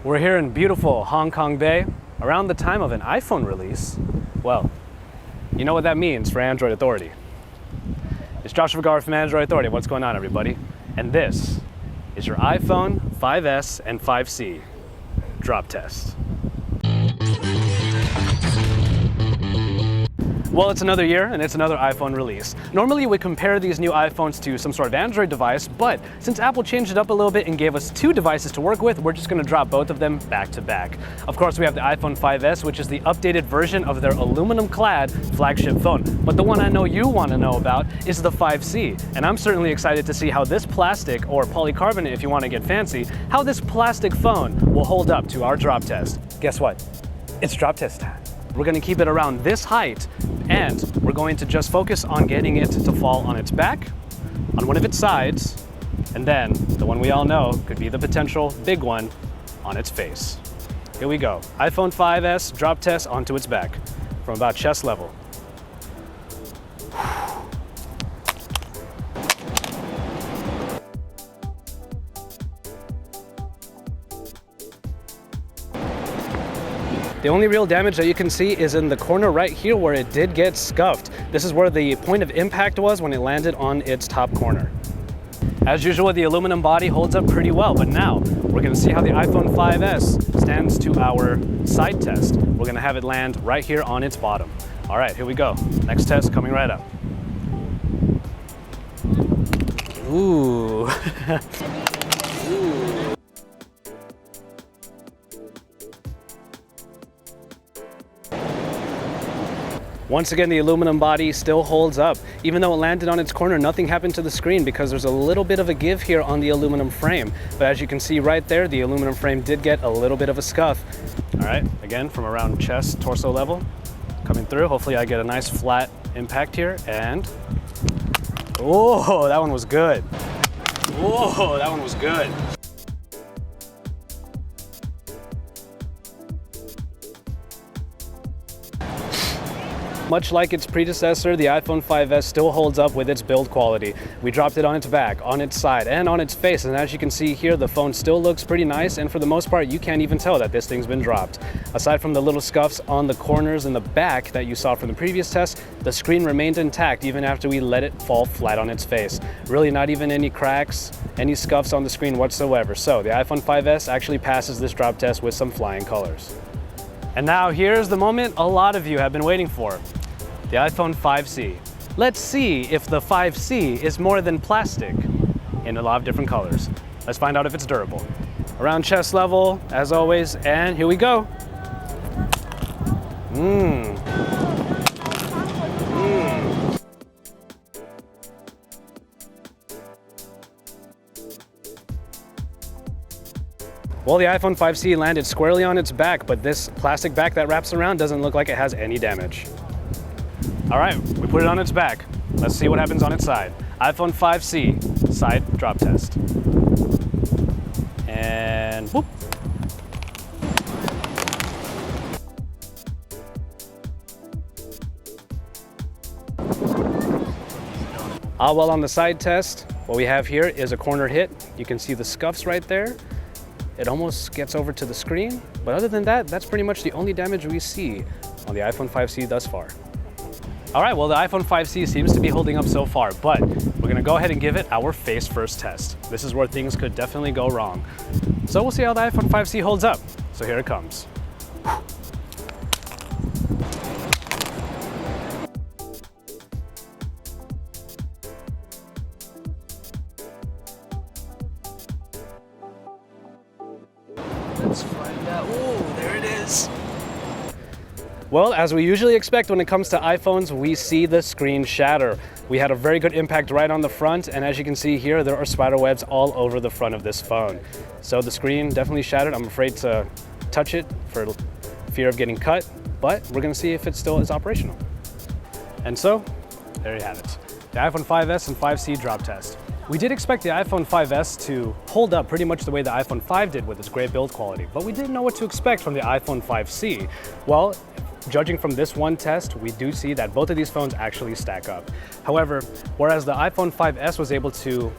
We're here in beautiful Hong Kong Bay around the time of an iPhone release. Well, you know what that means for Android Authority. It's Joshua Garr from Android Authority. What's going on, everybody? And this is your iPhone 5S and 5C drop test. Well, it's another year and it's another iPhone release. Normally we compare these new iPhones to some sort of Android device, but since Apple changed it up a little bit and gave us two devices to work with, we're just going to drop both of them back to back. Of course, we have the iPhone 5S, which is the updated version of their aluminum-clad flagship phone. But the one I know you want to know about is the 5C, and I'm certainly excited to see how this plastic, or polycarbonate if you want to get fancy, how this plastic phone will hold up to our drop test. Guess what? It's drop test time. We're going to keep it around this height, and we're going to just focus on getting it to fall on its back, on one of its sides, and then the one we all know could be the potential big one, on its face. Here we go. iPhone 5S drop test onto its back from about chest level. The only real damage that you can see is in the corner right here where it did get scuffed. This is where the point of impact was when it landed on its top corner. As usual, the aluminum body holds up pretty well, but now we're going to see how the iPhone 5S stands to our side test. We're going to have it land right here on its bottom. All right, here we go. Next test coming right up. Ooh. Ooh. Once again, the aluminum body still holds up. Even though it landed on its corner, nothing happened to the screen because there's a little bit of a give here on the aluminum frame. But as you can see right there, the aluminum frame did get a little bit of a scuff. All right, again, from around chest, torso level, coming through. Hopefully I get a nice flat impact here, and oh, that one was good. Whoa, that one was good. Much like its predecessor, the iPhone 5S still holds up with its build quality. We dropped it on its back, on its side, and on its face, and as you can see here, the phone still looks pretty nice, and for the most part, you can't even tell that this thing's been dropped. Aside from the little scuffs on the corners and the back that you saw from the previous test, the screen remained intact even after we let it fall flat on its face. Really not even any cracks, any scuffs on the screen whatsoever. So the iPhone 5S actually passes this drop test with some flying colors. And now here's the moment a lot of you have been waiting for. The iPhone 5C. Let's see if the 5C is more than plastic in a lot of different colors. Let's find out if it's durable. Around chest level, as always, and here we go. Well, the iPhone 5C landed squarely on its back, but this plastic back that wraps around doesn't look like it has any damage. All right, we put it on its back. Let's see what happens on its side. iPhone 5C, side drop test. And whoop. Well, on the side test, what we have here is a corner hit. You can see the scuffs right there. It almost gets over to the screen, but other than that, that's pretty much the only damage we see on the iPhone 5C thus far. All right, well, the iPhone 5C seems to be holding up so far, but we're gonna go ahead and give it our face first test. This is where things could definitely go wrong. So we'll see how the iPhone 5C holds up. So here it comes. Let's find out. Ooh, there it is. Well, as we usually expect when it comes to iPhones, we see the screen shatter. We had a very good impact right on the front, and as you can see here, there are spider webs all over the front of this phone. So the screen definitely shattered. I'm afraid to touch it for fear of getting cut, but we're gonna see if it still is operational. And so, there you have it. The iPhone 5S and 5C drop test. We did expect the iPhone 5S to hold up pretty much the way the iPhone 5 did with its great build quality, but we didn't know what to expect from the iPhone 5C. Well, judging from this one test, we do see that both of these phones actually stack up. However, whereas the iPhone 5S was able to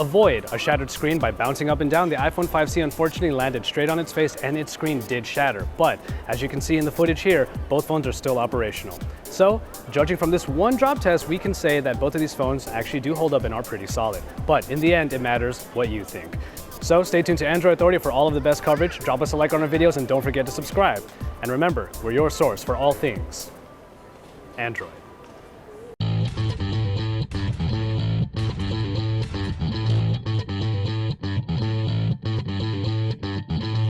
avoid a shattered screen by bouncing up and down. The iPhone 5C unfortunately landed straight on its face and its screen did shatter. But as you can see in the footage here, both phones are still operational. So, judging from this one drop test, we can say that both of these phones actually do hold up and are pretty solid. But in the end, it matters what you think. So stay tuned to Android Authority for all of the best coverage. Drop us a like on our videos and don't forget to subscribe. And remember, we're your source for all things Android.